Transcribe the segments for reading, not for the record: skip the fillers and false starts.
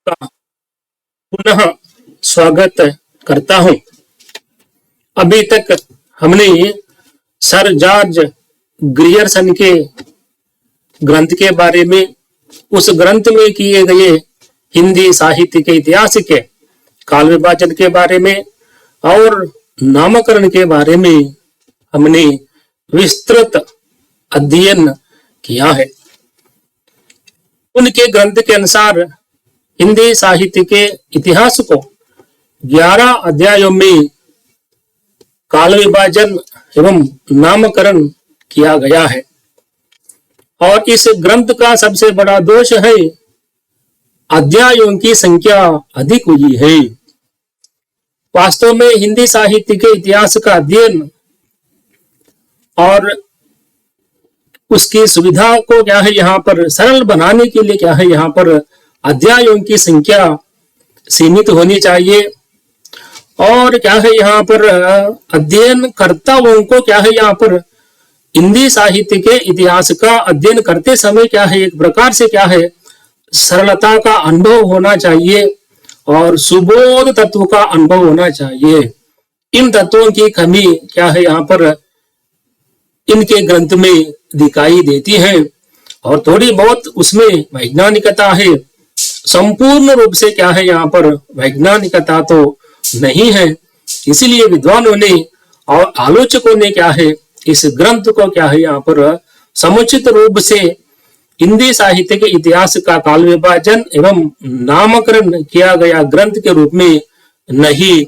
का पुनः स्वागत करता हूं। अभी तक हमने सर जॉर्ज ग्रियर्सन के ग्रंथ के बारे में, उस ग्रंथ में किए गए हिंदी साहित्य के इतिहास के काल विभाजन के बारे में और नामकरण के बारे में हमने विस्तृत अध्ययन किया है। उनके ग्रंथ के अनुसार हिंदी साहित्य के इतिहास को 11 अध्यायों में काल विभाजन एवं नामकरण किया गया है। और इस ग्रंथ का सबसे बड़ा दोष है अध्यायों की संख्या अधिक हुई है। वास्तव में हिंदी साहित्य के इतिहास का अध्ययन और उसकी सुविधा को क्या है यहाँ पर सरल बनाने के लिए क्या है यहाँ पर अध्यायों की संख्या सीमित होनी चाहिए। और क्या है यहाँ पर अध्ययन कर्ताओं को क्या है यहाँ पर हिंदी साहित्य के इतिहास का अध्ययन करते समय क्या है एक प्रकार से क्या है सरलता का अनुभव होना चाहिए और सुबोध तत्व का अनुभव होना चाहिए। इन तत्वों की कमी क्या है यहाँ पर इनके ग्रंथ में दिखाई देती है और थोड़ी बहुत उसमें वैज्ञानिकता है। संपूर्ण रूप से क्या है यहाँ पर वैज्ञानिकता तो नहीं है। इसीलिए विद्वानों ने और आलोचकों ने क्या है इस ग्रंथ को क्या है यहाँ पर समुचित रूप से हिंदी साहित्य के इतिहास का काल विभाजन एवं नामकरण किया गया ग्रंथ के रूप में नहीं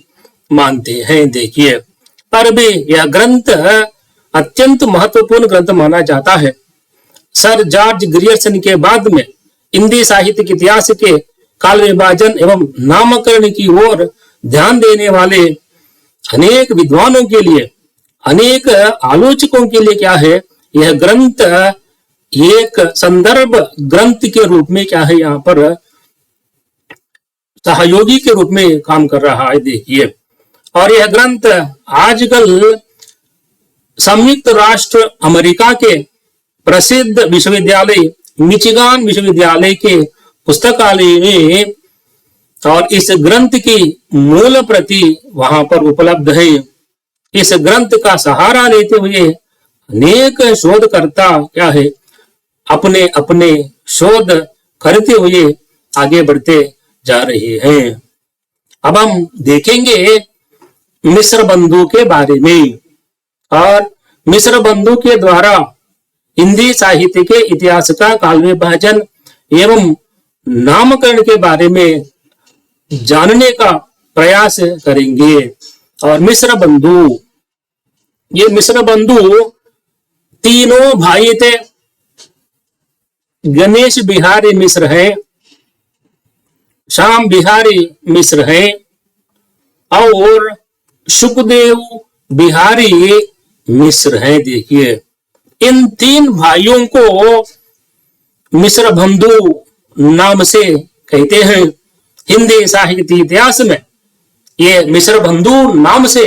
मानते हैं। देखिए, पर भी यह ग्रंथ अत्यंत महत्वपूर्ण ग्रंथ माना जाता है। सर जॉर्ज ग्रियर्सन के बाद में हिंदी साहित्य के इतिहास के काल विभाजन एवं नामकरण की ओर ध्यान देने वाले अनेक विद्वानों के लिए, अनेक आलोचकों के लिए क्या है यह ग्रंथ एक संदर्भ ग्रंथ के रूप में क्या है यहाँ पर सहयोगी के रूप में काम कर रहा है। देखिए, और यह ग्रंथ आजकल संयुक्त राष्ट्र अमेरिका के प्रसिद्ध विश्वविद्यालय मिचिगान विश्वविद्यालय के पुस्तकालय में और इस ग्रंथ की मूल प्रति वहां पर उपलब्ध है। इस ग्रंथ का सहारा लेते हुए अनेक शोधकर्ता क्या है अपने अपने शोध करते हुए आगे बढ़ते जा रहे हैं। अब हम देखेंगे मिस्र बंधु के बारे में और मिस्र बंधु के द्वारा हिंदी साहित्य के इतिहास का काल विभाजन एवं नामकरण के बारे में जानने का प्रयास करेंगे। और मिस्र बंधु, ये मिस्र बंधु तीनों भाई थे। गणेश बिहारी मिश्र है, श्याम बिहारी मिश्र है और सुखदेव बिहारी मिश्र है। देखिए, इन तीन भाइयों को मिस्र बंधु नाम से कहते हैं। हिंदी साहित्य इतिहास में ये मिस्र बंधु नाम से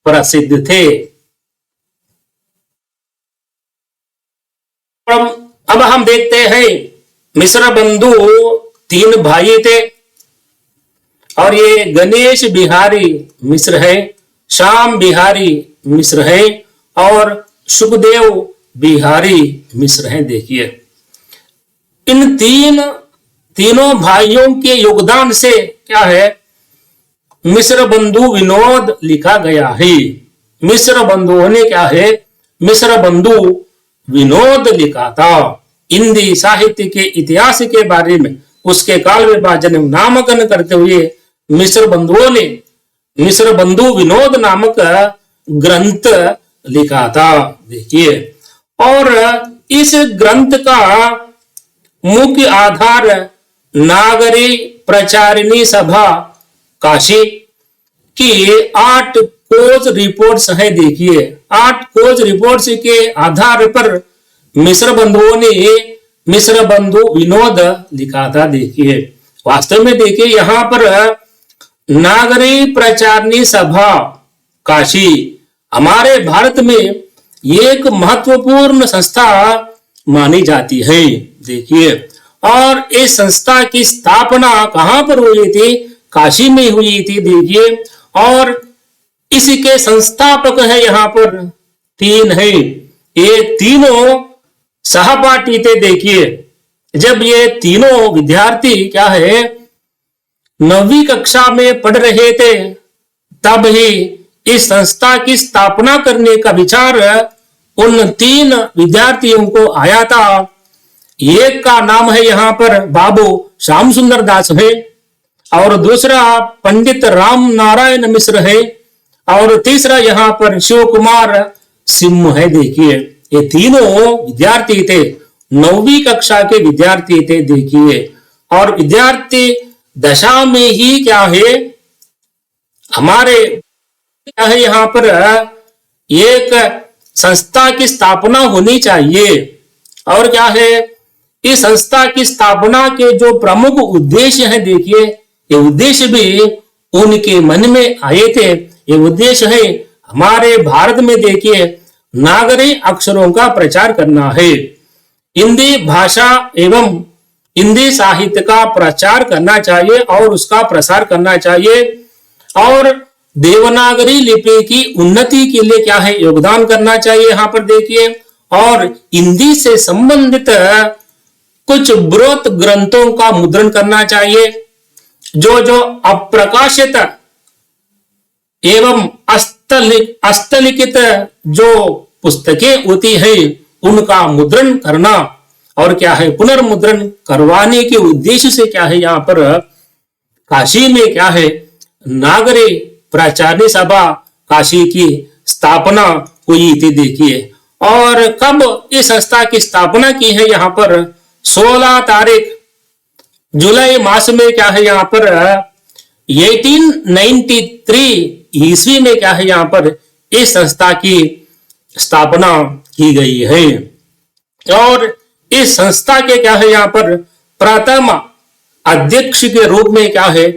प्रसिद्ध थे। अब हम देखते हैं मिस्र बंधु तीन भाई थे और ये गणेश बिहारी मिश्र है, श्याम बिहारी मिश्र है और सुखदेव बिहारी मिश्र हैं। देखिए, इन तीनों भाइयों के योगदान से क्या है मिस्र बंधु विनोद लिखा गया है। मिस्र बंधुओं ने क्या है मिस्र बंधु विनोद लिखा था। हिंदी साहित्य के इतिहास के बारे में उसके काल विभाजन नामकरण करते हुए मिस्र बंधुओं ने मिस्र बंधु विनोद नामक ग्रंथ लिखा था। देखिए, और इस ग्रंथ का मुख्य आधार नागरी प्रचारिणी सभा काशी की 8 खोज रिपोर्ट्स हैं। देखिए, 8 खोज रिपोर्ट्स के आधार पर मिस्र बंधुओं ने मिस्र बंधु विनोद लिखा था। देखिए, वास्तव में देखिए यहाँ पर नागरी प्रचारिणी सभा काशी हमारे भारत में एक महत्वपूर्ण संस्था मानी जाती है। देखिए, और इस संस्था की स्थापना कहां पर हुई थी? काशी में हुई थी। देखिए, और इसके संस्थापक है यहाँ पर 3 है। ये तीनों सहपाठी थे। देखिए, जब ये तीनों विद्यार्थी क्या है 9वीं कक्षा में पढ़ रहे थे, तब ही इस संस्था की स्थापना करने का विचार उन 3 विद्यार्थियों को आया था। एक का नाम है यहाँ पर बाबू श्याम सुंदर दास है, और दूसरा पंडित राम नारायण मिश्र है, और तीसरा यहाँ पर शिव कुमार सिंह है। देखिए, ये तीनों विद्यार्थी थे, 9वीं कक्षा के विद्यार्थी थे। देखिए, और विद्यार्थी दशा में ही क्या है हमारे क्या है यहाँ पर एक संस्था की स्थापना होनी चाहिए। और क्या है, इस संस्था की स्थापना के जो प्रमुख उद्देश्य हैं, देखिए ये उद्देश्य भी उनके मन में आए थे। ये उद्देश्य है हमारे भारत में देखिए नागरिक अक्षरों का प्रचार करना है, हिंदी भाषा एवं हिंदी साहित्य का प्रचार करना चाहिए और उसका प्रसार करना चाहिए, और देवनागरी लिपि की उन्नति के लिए क्या है योगदान करना चाहिए यहाँ पर देखिए। और हिंदी से संबंधित कुछ बृहत ग्रंथों का मुद्रण करना चाहिए, जो अप्रकाशित एवं हस्तलिखित जो पुस्तकें होती है उनका मुद्रण करना, और क्या है पुनर्मुद्रण करवाने के उद्देश्य से क्या है यहाँ पर काशी में क्या है नागरी प्राचार्य सभा काशी की स्थापना हुई थी। देखिए, और कब इस संस्था की स्थापना की है यहाँ पर 16 तारीख जुलाई मास में क्या है यहाँ पर 1893 ईस्वी में क्या है यहाँ पर इस संस्था की स्थापना की गई है। और इस संस्था के क्या है यहाँ पर प्रथम अध्यक्ष के रूप में क्या है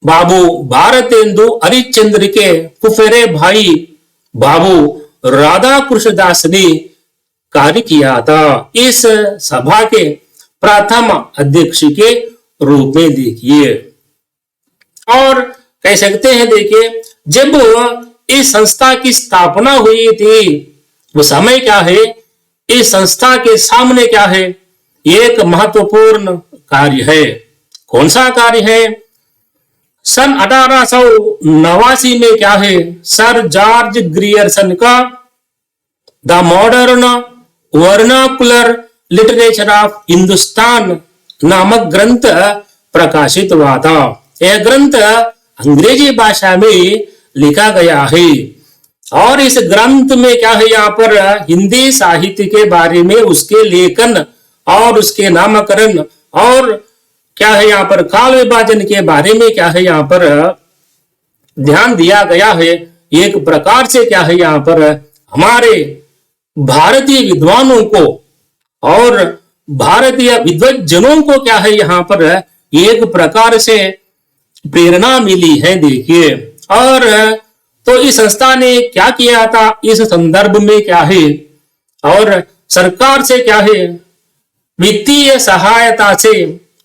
बाबू भारतेंदु हरिश्चंद्र के फुफेरे भाई बाबू राधा कृष्णदास ने कार्य किया था इस सभा के प्रथम अध्यक्ष के रूप में। देखिए, और कह सकते हैं देखिए जब इस संस्था की स्थापना हुई थी वो समय क्या है इस संस्था के सामने क्या है एक महत्वपूर्ण कार्य है। कौन सा कार्य है? सन 1889 में क्या है सर जॉर्ज ग्रियर्सन का the modern vernacular literature of Hindustan नामक ग्रंथ प्रकाशित हुआ था। यह ग्रंथ अंग्रेजी भाषा में लिखा गया है, और इस ग्रंथ में क्या है यहाँ पर हिंदी साहित्य के बारे में उसके लेखन और उसके नामकरण और क्या है यहाँ पर काल विभाजन के बारे में क्या है यहाँ पर ध्यान दिया गया है। एक प्रकार से क्या है यहाँ पर हमारे भारतीय विद्वानों को और भारतीय विद्वज्जनों को क्या है यहाँ पर एक प्रकार से प्रेरणा मिली है। देखिए, और तो इस संस्था ने क्या किया था इस संदर्भ में क्या है और सरकार से क्या है वित्तीय सहायता से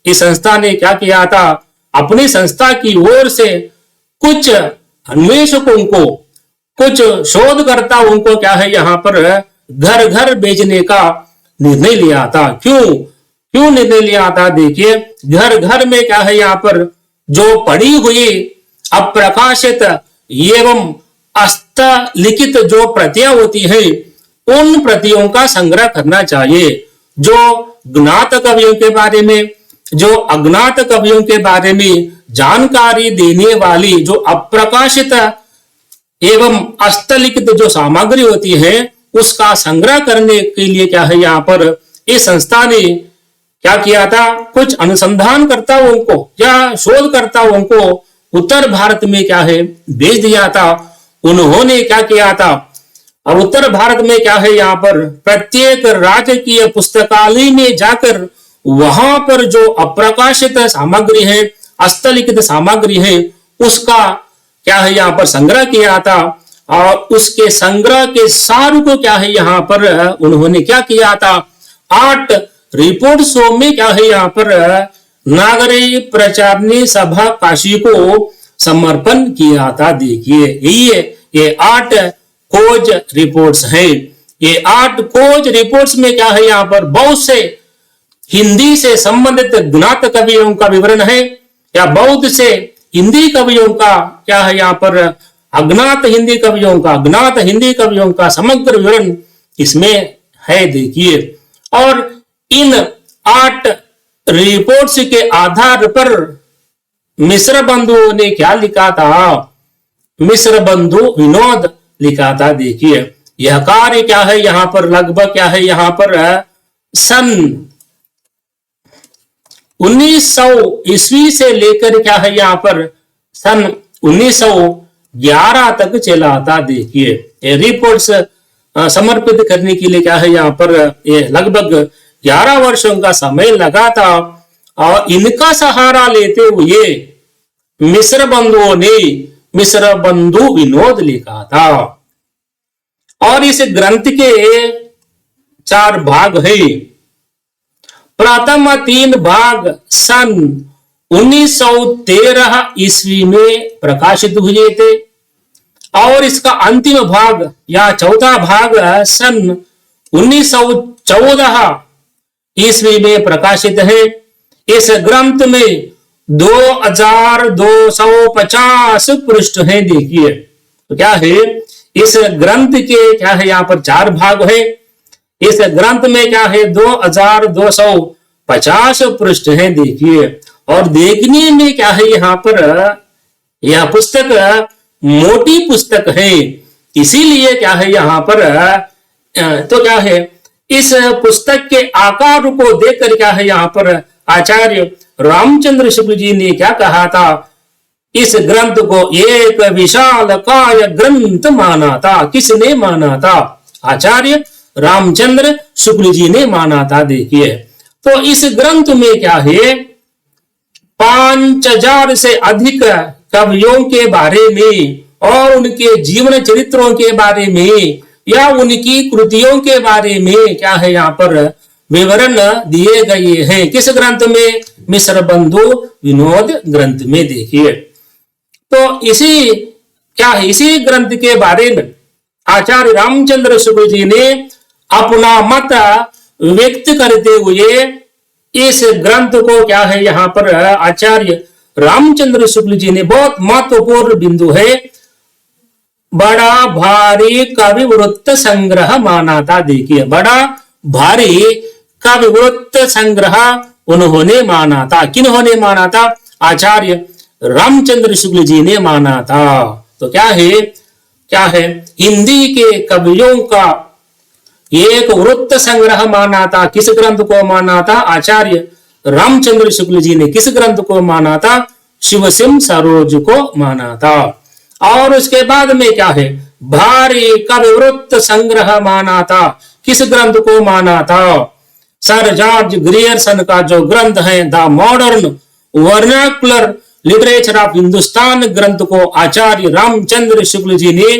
इस संस्था ने क्या किया था अपनी संस्था की ओर से कुछ अन्वेषकों को कुछ शोधकर्ताओं को क्या है यहाँ पर घर घर भेजने का निर्णय लिया था। क्यों निर्णय लिया था? देखिए, घर घर में क्या है यहाँ पर जो पड़ी हुई अप्रकाशित एवं हस्तलिखित जो प्रतियां होती है उन प्रतियों का संग्रह करना चाहिए। जो ज्ञात कवियों के बारे में जो अज्ञात कवियों के बारे में जानकारी देने वाली जो अप्रकाशित एवं हस्तलिखित जो सामग्री होती है उसका संग्रह करने के लिए क्या है यहाँ पर इस संस्था ने क्या किया था कुछ अनुसंधानकर्ताओं को या शोधकर्ताओं को उत्तर भारत में क्या है भेज दिया था। उन्होंने क्या किया था और उत्तर भारत में क्या है यहाँ पर प्रत्येक राजकीय पुस्तकालय में जाकर वहां पर जो अप्रकाशित सामग्री है हस्तलिखित सामग्री है उसका क्या है यहाँ पर संग्रह किया था। और उसके संग्रह के सार को क्या है यहाँ पर उन्होंने क्या किया था 8 रिपोर्ट्सों में क्या है यहाँ पर नागरी प्रचारणी सभा काशी को समर्पण किया था। देखिए यही है, ये 8 खोज रिपोर्ट्स हैं। ये 8 खोज रिपोर्ट्स में क्या है यहाँ पर बहुत से हिंदी से संबंधित ज्ञात कवियों का विवरण है, या बौद्ध से हिंदी कवियों का क्या है यहाँ पर अज्ञात हिंदी कवियों का, ज्ञात हिंदी कवियों का समग्र विवरण इसमें है। देखिए, और इन 8 रिपोर्ट्स के आधार पर मिश्र बंधुओं ने क्या लिखा था, मिश्र बंधु विनोद लिखा था। देखिए यह कार्य क्या है यहाँ पर लगभग क्या है यहाँ पर सन 1900 ईस्वी से लेकर क्या है यहाँ पर सन 1911 तक चला था। देखिए ये रिपोर्ट्स समर्पित करने के लिए क्या है यहाँ पर ये लगभग 11 वर्षों का समय लगा था, और इनका सहारा लेते हुए मिश्र बंधुओं ने मिश्र बंधु विनोद लिखा था। और इस ग्रंथ के 4 भाग है। प्रथम 3 भाग सन 1913 ईस्वी में प्रकाशित हुए थे, और इसका अंतिम भाग या चौथा भाग सन 1914 ईस्वी में प्रकाशित है। इस ग्रंथ में 2250 पृष्ठ हैं। देखिए तो क्या है, इस ग्रंथ के क्या है यहाँ पर 4 भाग है। इस ग्रंथ में क्या है 2250 पृष्ठ हैं। देखिए, और देखने में क्या है यहाँ पर यह पुस्तक मोटी पुस्तक है, इसीलिए क्या है यहाँ पर तो क्या है इस पुस्तक के आकार को देखकर क्या है यहाँ पर आचार्य रामचंद्र शुक्ल जी ने क्या कहा था, इस ग्रंथ को एक विशाल काय ग्रंथ माना था। किसने माना था? आचार्य रामचंद्र शुक्ल जी ने माना था। देखिए तो इस ग्रंथ में क्या है 5000 से अधिक कवियों के बारे में और उनके जीवन चरित्रों के बारे में या उनकी कृतियों के बारे में क्या है यहाँ पर विवरण दिए गए हैं। किस ग्रंथ में? मिश्र बंधु विनोद ग्रंथ में। देखिए तो इसी क्या है, इसी ग्रंथ के बारे में आचार्य रामचंद्र शुक्ल जी ने अपना मत व्यक्त करते हुए इस ग्रंथ को क्या है यहाँ पर आचार्य रामचंद्र शुक्ल जी ने बहुत महत्वपूर्ण बिंदु है, बड़ा भारी कविवृत्त संग्रह माना था। देखिए बड़ा भारी कविवृत्त संग्रह उन्होंने माना था। किन्होंने माना था? आचार्य रामचंद्र शुक्ल जी ने माना था। तो क्या है हिंदी के कवियों का एक वृत्त संग्रह माना था। किस ग्रंथ को माना था? आचार्य रामचंद्र शुक्ल जी ने। किस ग्रंथ को माना था? शिवसिम सरोज को माना था। और उसके बाद में क्या है भारी कविवृत्त संग्रह माना था। किस ग्रंथ को माना था? सर जॉर्ज ग्रियर्सन का जो ग्रंथ है the modern vernacular literature of Hindustan ग्रंथ को आचार्य रामचंद्र शुक्ल जी ने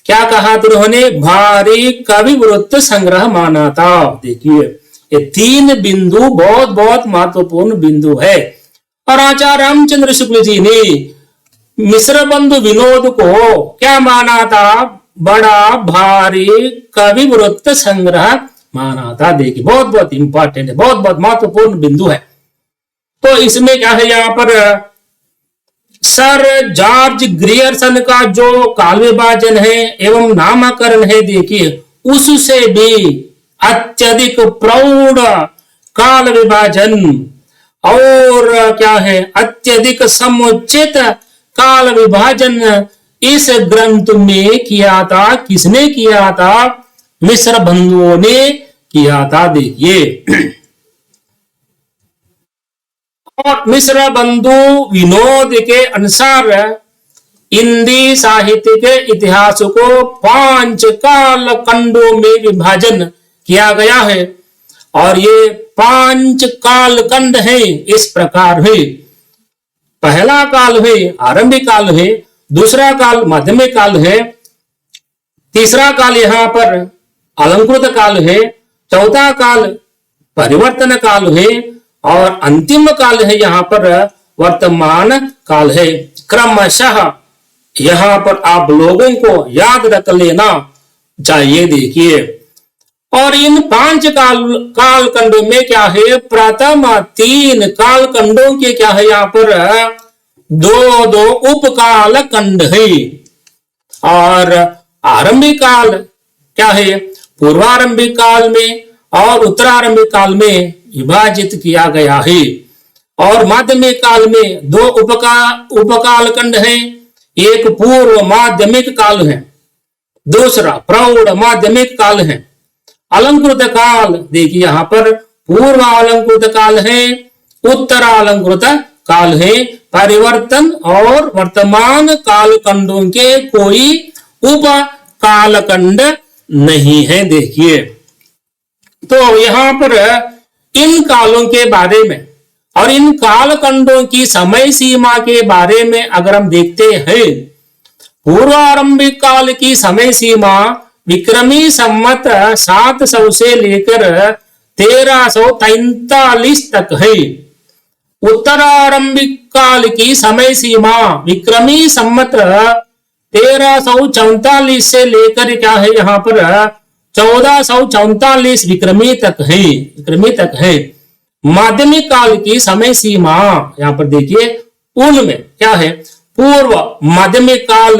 क्या कहा? तो उन्होंने भारी कविवृत्त संग्रह माना था। देखिए ये 3 बिंदु बहुत बहुत महत्वपूर्ण बिंदु है। और आचार्य रामचंद्र शुक्ल जी ने मिश्र बंधु विनोद को क्या माना था? बड़ा भारी कविवृत्त संग्रह माना था। देखिए बहुत बहुत इंपॉर्टेंट है, बहुत बहुत महत्वपूर्ण बिंदु है। तो इसमें क्या है यहाँ पर सर जॉर्ज ग्रियर्सन का जो काल विभाजन है एवं नामकरण है, देखिए उससे भी अत्यधिक प्रौढ़ काल विभाजन और क्या है अत्यधिक समुचित काल विभाजन इस ग्रंथ में किया था। किसने किया था? मिश्र बंधुओं ने किया था। देखिए और मिश्र बंधु विनोद के अनुसार हिंदी साहित्य के इतिहास को 5 काल खंडों में विभाजन किया गया है। और ये 5 काल खंड है इस प्रकार है। पहला काल है आरंभिक काल है, दूसरा काल माध्यमिक काल है, तीसरा काल यहाँ पर अलंकृत काल है, चौथा काल परिवर्तन काल है और अंतिम काल है, यहाँ पर वर्तमान काल है। क्रमशः यहाँ पर आप लोगों को याद रख लेना चाहिए। देखिए, और इन 5 कालखंडों में क्या है, प्रथम 3 कालखंडों के क्या है, यहाँ पर 2 उपकाल खंड है। और आरंभिक काल क्या है, पूर्वारंभिक काल में और उत्तरारंभिक काल में विभाजित किया गया है। और माध्यमिक काल में 2 उपकाल खंड है। एक पूर्व माध्यमिक काल है, दूसरा प्रौढ़ माध्यमिक काल है। अलंकृत काल देखिए, यहाँ पर पूर्व अलंकृत काल है, उत्तरालंकृत काल है। परिवर्तन और वर्तमान कालखंडों के कोई उप कालखंड नहीं है। देखिए, तो यहाँ पर इन कालों के बारे में और इन कालखंडों की समय सीमा के बारे में अगर हम देखते हैं, पूर्वारंभिक काल की समय सीमा विक्रमी संवत 700 से लेकर 1343 तक है। उत्तरारंभिक काल की समय सीमा विक्रमी संवत 1344 से लेकर क्या है, यहाँ पर 1444 विक्रमी तक है। माध्यमिक काल की समय सीमा यहाँ पर देखिए, उनमें क्या है, पूर्व माध्यमिक काल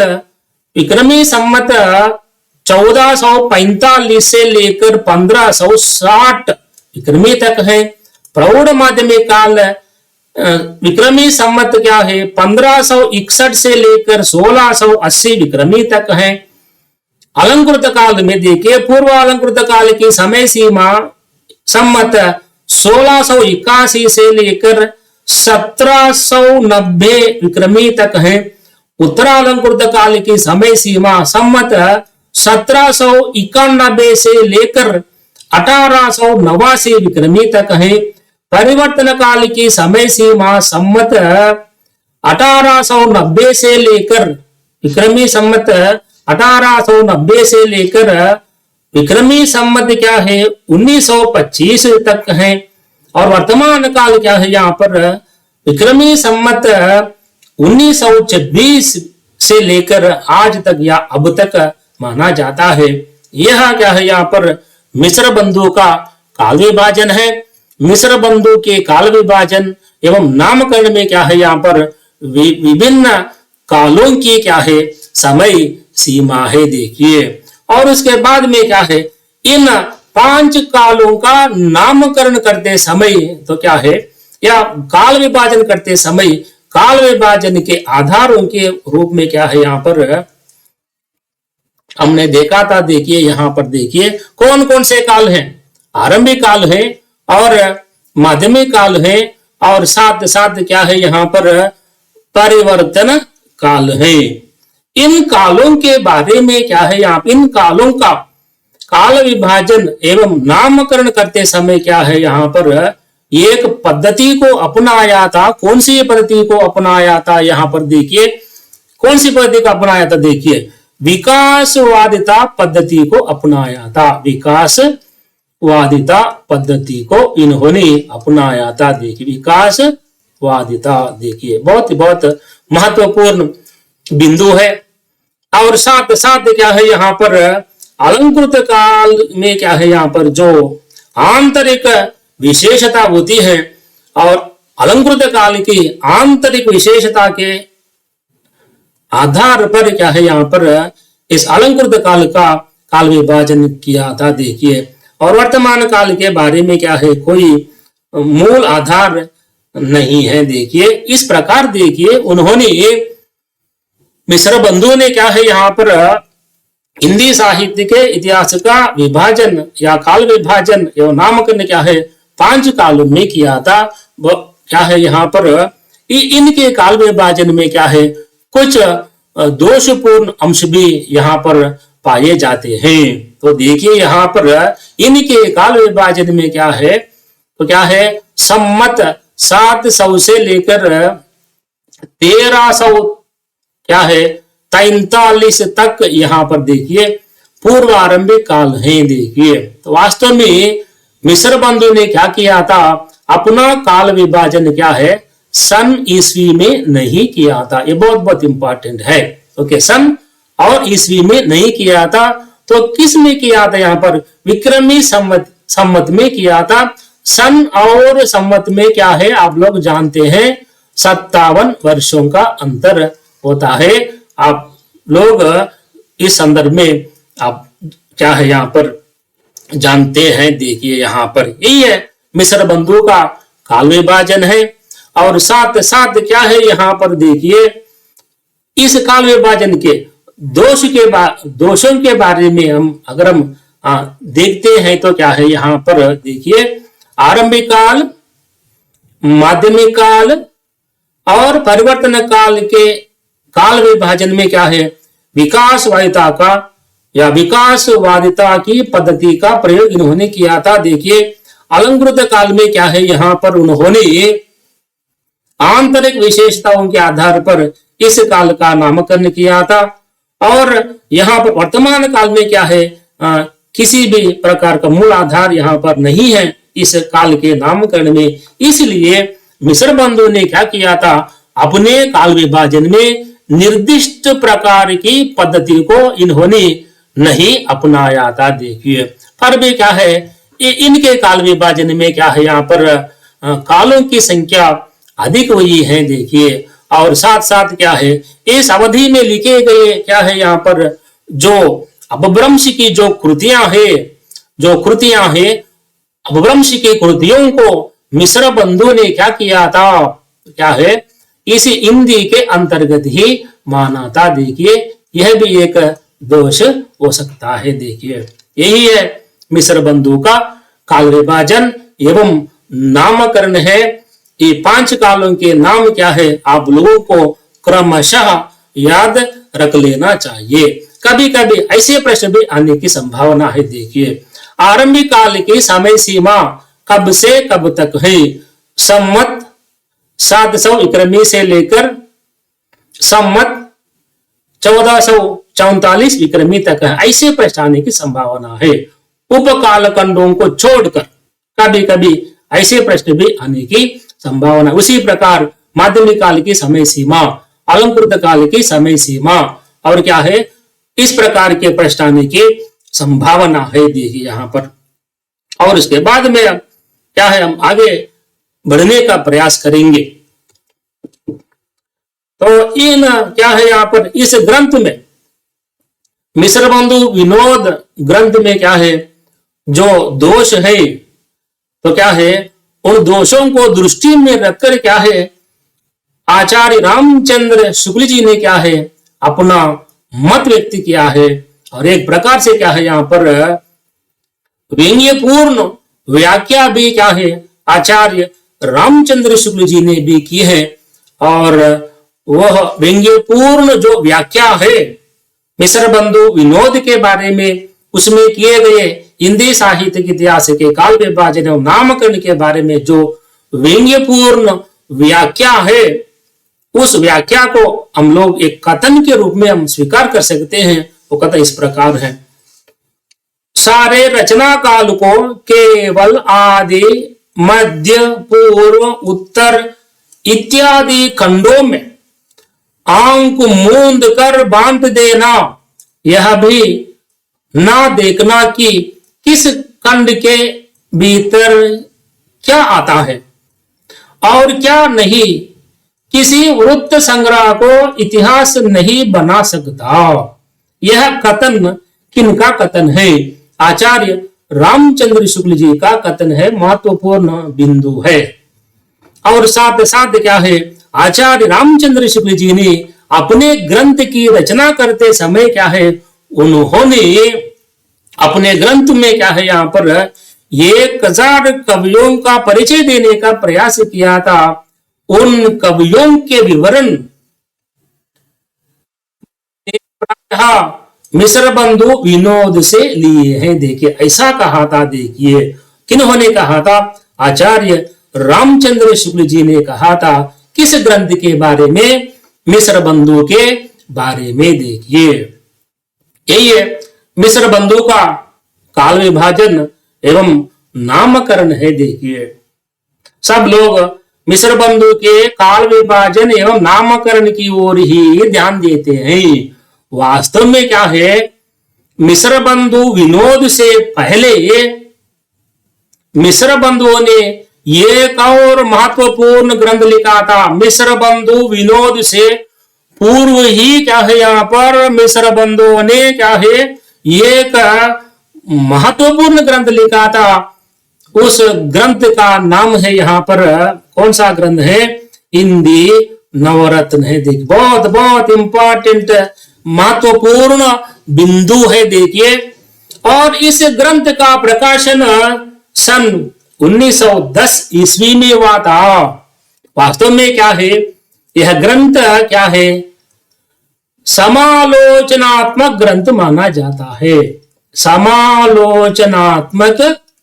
विक्रमी संवत 1445 से लेकर 1560 विक्रमी तक है। प्रौढ़ माध्यमिक काल विक्रमी संवत क्या है, 1561 से लेकर 1680 विक्रमी तक है। अलंकृत काल में देखिए, पूर्व अलंकृत काल की समय सीमा संवत 1681 से लेकर 1790 विक्रमी तक है। उत्तरालंकृत काल की समय सीमा संवत 1791 से लेकर 1889 विक्रमी तक है। परिवर्तन काल की समय सीमा संवत 1890 से लेकर विक्रमी संवत 1890 से लेकर विक्रमी संवत क्या है, 1925 तक है। और वर्तमान काल क्या है, यहाँ पर विक्रमी संवत 1926 से लेकर आज तक या अब तक माना जाता है। यह क्या है, यहाँ पर मिश्र बंधु का काल विभाजन है। मिश्र बंधु के काल विभाजन एवं नामकरण में क्या है, यहाँ पर विभिन्न कालों की क्या है, समय सीमा है। देखिए, और उसके बाद में क्या है, इन 5 कालों का नामकरण करते समय तो क्या है, या काल विभाजन करते समय काल विभाजन के आधारों के रूप में क्या है, यहाँ पर हमने देखा था। देखिए, यहाँ पर देखिए कौन कौन से काल हैं। आरंभिक काल है और माध्यमिक काल है और साथ साथ क्या है, यहाँ पर परिवर्तन काल है। इन कालों के बारे में क्या है, यहाँ इन कालों का काल विभाजन एवं नामकरण करते समय क्या है, यहाँ पर एक पद्धति को अपनाया था। कौन सी पद्धति को अपनाया था, यहाँ पर देखिए कौन सी पद्धति को अपनाया था। देखिए, विकासवादिता पद्धति को अपनाया था। विकासवादिता पद्धति को इन्होंने अपनाया था। देखिए, विकासवादिता देखिए बहुत महत्वपूर्ण बिंदु है। और साथ साथ क्या है, यहाँ पर अलंकृत काल में क्या है, यहाँ पर जो आंतरिक विशेषता होती है और अलंकृत काल की आंतरिक विशेषता के आधार पर क्या है, यहाँ पर इस अलंकृत काल का काल विभाजन किया था। देखिए, और वर्तमान काल के बारे में क्या है, कोई मूल आधार नहीं है। देखिए, इस प्रकार देखिए उन्होंने मिश्र बंधु ने क्या है, यहाँ पर हिंदी साहित्य के इतिहास का विभाजन या काल विभाजन एवं नामकरण क्या है, 5 कालों में किया था। वो क्या है, यहाँ पर इनके काल विभाजन में क्या है, कुछ दोषपूर्ण अंश भी यहाँ पर पाए जाते हैं। तो देखिए, यहाँ पर इनके काल विभाजन में क्या है, तो क्या है, संमत 700 से लेकर 1300 क्या है 43 तक यहाँ पर देखिए पूर्वारंभिक काल है। देखिए, तो वास्तव में मिस्र बंधु ने क्या किया था, अपना काल विभाजन क्या है, सन ईस्वी में नहीं किया था। ये बहुत बहुत इंपॉर्टेंट है। ओके, सन और ईस्वी में नहीं किया था, तो किस में किया था, यहाँ पर विक्रमी संवत में किया था। सन और संवत में क्या है, आप लोग जानते हैं 57 वर्षों का अंतर होता है। आप लोग इस संदर्भ में आप क्या है यहाँ पर जानते हैं। देखिए यहाँ पर यही है मिस्र बंधु का काल विभाजन है। और साथ साथ क्या है यहाँ पर देखिए, इस काल विभाजन के दोषों के बारे में अगर हम देखते हैं तो क्या है यहाँ पर देखिए, आरंभिक काल, माध्यमिक काल और परिवर्तन काल के काल विभाजन में क्या है, विकासवादिता का या विकासवादिता की पद्धति का प्रयोग इन्होंने किया था। देखिए अलंकृत काल में क्या है, यहाँ पर उन्होंने आंतरिक विशेषताओं के आधार पर इस काल का नामकरण किया था। और यहाँ पर वर्तमान काल में क्या है, किसी भी प्रकार का मूल आधार यहाँ पर नहीं है इस काल के नामकरण में। इसलिए मिस्र बंधु ने क्या किया था, अपने काल विभाजन में निर्दिष्ट प्रकार की पद्धति को इन्होंने नहीं अपनाया था। देखिए पर भी क्या है, इनके काल विभाजन में क्या है, यहाँ पर कालों की संख्या अधिक हुई है। देखिए और साथ साथ क्या है, इस अवधि में लिखे गए क्या है, यहाँ पर जो अपभ्रंश की जो कृतियां हैं, अपभ्रंश की कृतियों को मिस्र बंधु ने क्या किया था, क्या है, इस हिंदी के अंतर्गत ही माना था। देखिए यह भी एक दोष हो सकता है। देखिए यही है मिस्र बंधु का काल विभाजन एवं नामकरण है। ये 5 कालों के नाम क्या है, आप लोगों को क्रमशः याद रख लेना चाहिए। कभी कभी ऐसे प्रश्न भी आने की संभावना है। देखिए आरंभिक काल की समय सीमा कब से कब तक है, संवत 700 विक्रमी से लेकर संवत 1444 विक्रमी तक है। ऐसे प्रश्न आने की संभावना है। उपकाल खंडों को छोड़कर कभी कभी ऐसे प्रश्न भी आने की संभावना। उसी प्रकार माध्यमिक काल की समय सीमा, अलंकृत काल की समय सीमा और क्या है, इस प्रकार के प्रश्न आने की संभावना है। देखिए यहाँ पर और इसके बाद में क्या है, हम आगे बढ़ने का प्रयास करेंगे। तो इन क्या है यहाँ पर इस ग्रंथ में, मिस्र बंधु विनोद ग्रंथ में क्या है, जो दोष है तो क्या है, उन दोषों को दृष्टि में रखकर क्या है, आचार्य रामचंद्र शुक्ल जी ने क्या है, अपना मत व्यक्त किया है। और एक प्रकार से क्या है, यहाँ पर व्यंग्यपूर्ण व्याख्या भी क्या है, आचार्य रामचंद्र शुक्ल जी ने भी की है। और वह व्यंग्यपूर्ण जो व्याख्या है मिस्र बंधु विनोद के बारे में, उसमें किए गए हिंदी साहित्य के इतिहास के काल विभाजन और नामकरण के बारे में जो व्यंग्यपूर्ण व्याख्या है, उस व्याख्या को हम लोग एक कथन के रूप में हम स्वीकार कर सकते हैं। वो कथन इस प्रकार है, सारे रचना काल को केवल आदि, मध्य, पूर्व, उत्तर इत्यादि खंडों में आंक मूंद कर बांट देना, यह भी ना देखना कि किस खंड के भीतर क्या आता है और क्या नहीं, किसी वृत्त संग्रह को इतिहास नहीं बना सकता। यह कथन किनका कथन है? आचार्य रामचंद्र शुक्ल जी का कथन है, महत्वपूर्ण बिंदु है। और साथ साथ क्या है, आचार्य रामचंद्र शुक्ल जी ने अपने ग्रंथ की रचना करते समय क्या है, उन्होंने अपने ग्रंथ में क्या है, यहाँ पर 1000 कवियों का परिचय देने का प्रयास किया था। उन कवियों के विवरण मिस्र बंधु विनोद से लिए हैं। देखिए ऐसा कहा था, देखिए किन्होंने कहा था, आचार्य रामचंद्र शुक्ल जी ने कहा था। किस ग्रंथ के बारे में? मिस्र बंधु के बारे में। देखिए यही है मिस्र बंधु का काल विभाजन एवं नामकरण है। देखिए सब लोग मिश्र बंधु के काल विभाजन एवं नामकरण की ओर ही ध्यान देते हैं। वास्तव में क्या है, मिश्र बंधु विनोद से पहले मिश्र बंधुओं ने एक और महत्वपूर्ण ग्रंथ लिखा था। मिश्र बंधु विनोद से पूर्व ही क्या है, यहाँ पर मिश्र बंधुओं ने क्या है एक महत्वपूर्ण ग्रंथ लिखा था। उस ग्रंथ का नाम है यहाँ पर, कौन सा ग्रंथ है, हिंदी नवरत्न है। देखिए बहुत बहुत इंपॉर्टेंट महत्वपूर्ण बिंदु है। देखिए और इस ग्रंथ का प्रकाशन सन 1910 ईस्वी में हुआ था। वास्तव में क्या है, यह ग्रंथ क्या है, समालोचनात्मक ग्रंथ माना जाता है। समालोचनात्मक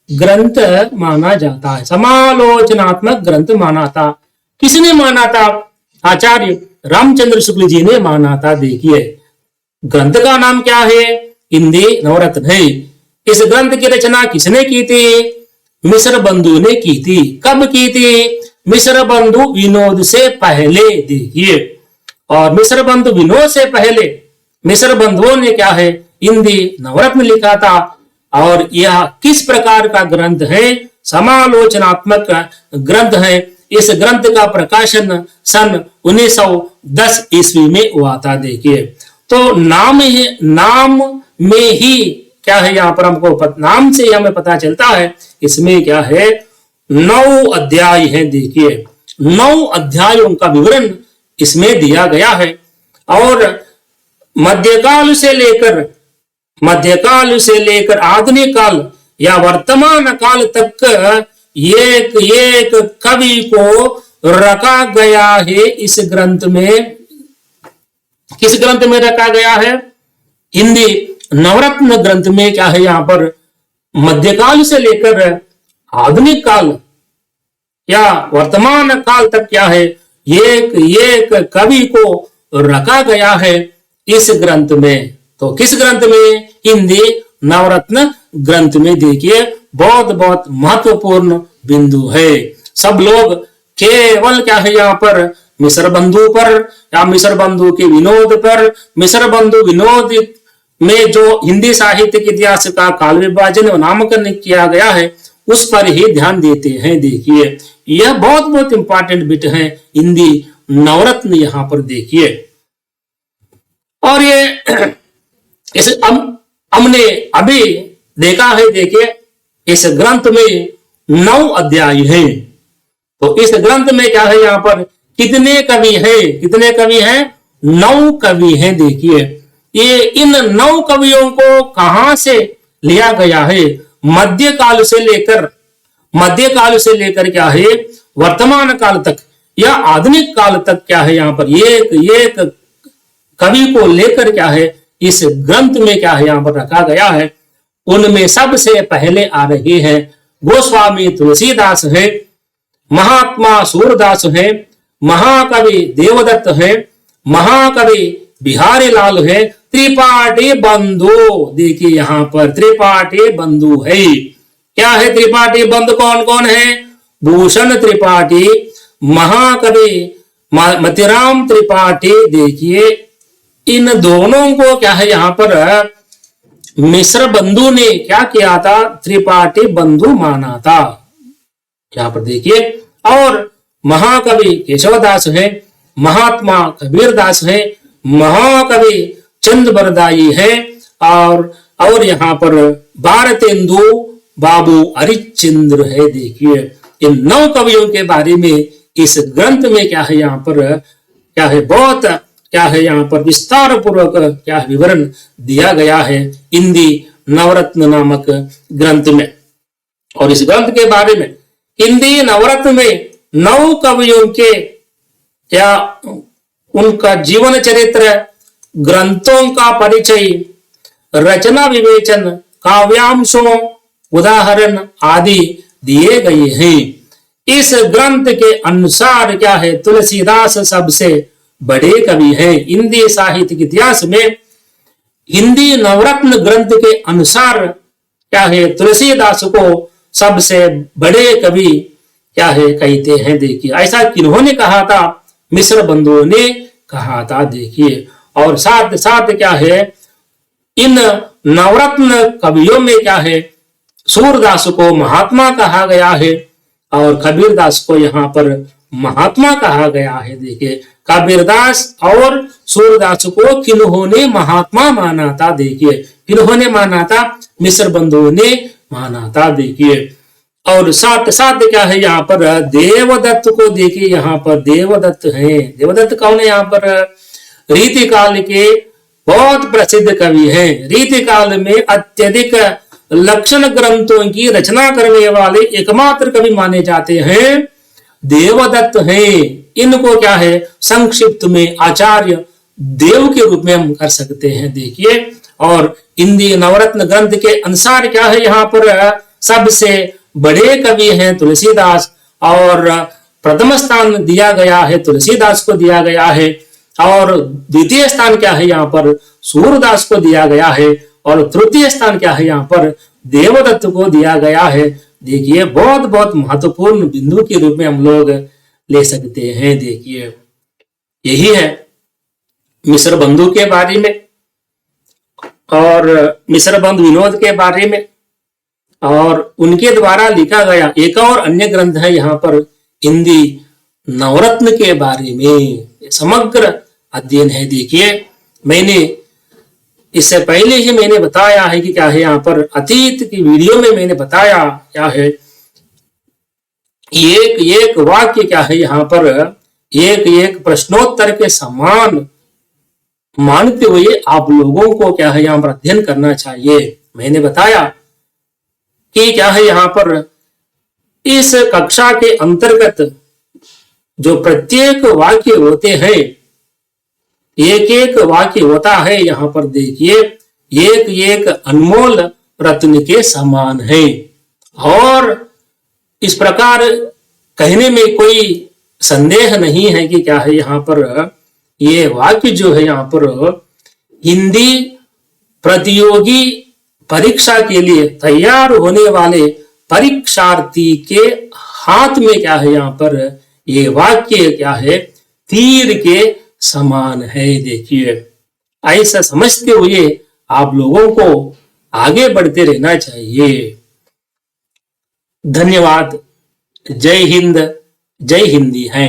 ग्रंथ माना जाता है। समालोचनात्मक ग्रंथ माना था। किसने माना था? आचार्य रामचंद्र शुक्ल जी ने माना था। देखिए ग्रंथ का नाम क्या है, हिंदी नवरत्न है। इस ग्रंथ की रचना किसने की थी? मिश्र बंधु ने की थी। कब की थी? मिश्र बंधु विनोद से पहले। देखिए और मिश्र बंधु विनोद से पहले मिश्र बंधुओं ने क्या है, हिंदी नवरत्न लिखा था। और यह किस प्रकार का ग्रंथ है? समालोचनात्मक ग्रंथ है। इस ग्रंथ का प्रकाशन सन 1910 ईस्वी में हुआ था। देखिए तो नाम में ही क्या है, यहाँ पर हमको नाम से हमें पता चलता है इसमें क्या है, 9 अध्याय है। देखिए 9 अध्यायों का विवरण इसमें दिया गया है। और मध्यकाल से लेकर आधुनिक काल या वर्तमान काल तक एक एक कवि को रखा गया है। इस ग्रंथ में, किस ग्रंथ में रखा गया है? हिंदी नवरत्न ग्रंथ में क्या है, यहाँ पर मध्यकाल से लेकर आधुनिक काल या वर्तमान काल तक क्या है, एक एक कवि को रखा गया है इस ग्रंथ में। तो किस ग्रंथ में? हिंदी नवरत्न ग्रंथ में। देखिए बहुत बहुत महत्वपूर्ण बिंदु है। सब लोग केवल क्या है, यहाँ पर मिश्र बंधु पर या मिश्र बंधु के विनोद पर, मिश्र बंधु विनोद में जो हिंदी साहित्य के इतिहास का काल विभाजन और नामकरण किया गया है उस पर ही ध्यान देते हैं। देखिए यह बहुत बहुत इंपॉर्टेंट बिट है हिंदी नवरत्न यहाँ पर। देखिए और ये इस हमने अभी देखा है। देखिए इस ग्रंथ में 9 अध्याय हैं। तो इस ग्रंथ में क्या है, यहाँ पर कितने कवि हैं? कितने कवि हैं? 9 कवि हैं। देखिए ये इन 9 कवियों को कहां से लिया गया है? मध्यकाल से लेकर क्या है, वर्तमान काल तक या आधुनिक काल तक क्या है, यहाँ पर एक एक कवि को लेकर क्या है इस ग्रंथ में क्या है यहाँ पर रखा गया है। उनमें सबसे पहले आ रहे हैं गोस्वामी तुलसीदास है, महात्मा सूरदास है, महाकवि देवदत्त है, महाकवि बिहारी लाल है, त्रिपाठी बंधु। देखिए यहाँ पर त्रिपाठी बंधु है। क्या है त्रिपाठी बंधु? कौन कौन है? भूषण त्रिपाठी, महाकवि मतिराम त्रिपाठी। देखिए इन दोनों को क्या है यहाँ पर मिश्र बंधु ने क्या किया था? त्रिपाठी बंधु माना था। यहाँ पर देखिए और महाकवि केशवदास है, महात्मा कबीरदास है, महाकवि चंद बरदाई है और यहाँ पर भारतेंदु बाबू हरिश्चंद्र है। देखिए इन 9 कवियों के बारे में इस ग्रंथ में क्या है यहाँ पर क्या है, बहुत क्या है यहाँ पर विस्तार पूर्वक क्या विवरण दिया गया है हिंदी नवरत्न नामक ग्रंथ में। और इस ग्रंथ के बारे में हिंदी नवरत्न में 9 कवियों के या उनका जीवन चरित्र, ग्रंथों का परिचय, रचना विवेचन, काव्यांशों, उदाहरण आदि दिए गए हैं। इस ग्रंथ के अनुसार क्या है, तुलसीदास सबसे बड़े कवि हैं। हिंदी साहित्य के इतिहास में हिंदी नवरत्न ग्रंथ के अनुसार क्या है, तुलसीदास को सबसे बड़े कवि क्या है कहते हैं। देखिए ऐसा किन्होंने कहा था, मिश्र बंधुओं ने कहा था। देखिए और साथ साथ क्या है, इन नवरत्न कवियों में क्या है, सूरदास को महात्मा कहा गया है और कबीरदास को यहाँ पर महात्मा कहा गया है। देखिए कबीरदास और सूरदास को किन्होंने महात्मा माना था। देखिए किन्होंने माना था, मिश्र बंधुओं ने माना था। देखिए और साथ साथ क्या है यहाँ पर देवदत्त को देखिए, यहाँ पर देवदत्त है। देवदत्त कौन है यहाँ पर, रीति काल के बहुत प्रसिद्ध कवि हैं। रीति काल में अत्यधिक लक्षण ग्रंथों की रचना करने वाले एकमात्र कवि माने जाते हैं देवदत्त हैं। इनको क्या है, संक्षिप्त में आचार्य देव के रूप में हम कर सकते हैं। देखिए और हिंदी नवरत्न ग्रंथ के अनुसार क्या है, यहाँ पर सबसे बड़े कवि हैं तुलसीदास और प्रथम स्थान दिया गया है तुलसीदास को दिया गया है और द्वितीय स्थान क्या है यहाँ पर सूरदास को दिया गया है और तृतीय स्थान क्या है यहाँ पर देवदत्त को दिया गया है। देखिए बहुत बहुत महत्वपूर्ण बिंदु के रूप में हम लोग ले सकते हैं। देखिए यही है मिश्र बंधु के बारे में और मिश्र बंधु विनोद के बारे में और उनके द्वारा लिखा गया एक और अन्य ग्रंथ है यहाँ पर हिंदी नवरत्न के बारे में समग्र अध्ययन है। देखिए मैंने इससे पहले ही मैंने बताया है कि क्या है, यहाँ पर अतीत की वीडियो में मैंने बताया क्या है, एक एक वाक्य क्या है यहाँ पर एक एक प्रश्नोत्तर के समान मानते हुए आप लोगों को क्या है यहाँ पर अध्ययन करना चाहिए। मैंने बताया कि क्या है यहाँ पर इस कक्षा के अंतर्गत जो प्रत्येक वाक्य होते हैं, एक एक वाक्य होता है यहाँ पर देखिए एक एक अनमोल रत्न के समान है और इस प्रकार कहने में कोई संदेह नहीं है कि क्या है यहाँ पर ये वाक्य जो है यहाँ पर हिंदी प्रतियोगी परीक्षा के लिए तैयार होने वाले परीक्षार्थी के हाथ में क्या है यहाँ पर ये वाक्य क्या है तीर के समान है। देखिए ऐसा समझते हुए आप लोगों को आगे बढ़ते रहना चाहिए। धन्यवाद। जय हिंद, जय हिंदी है।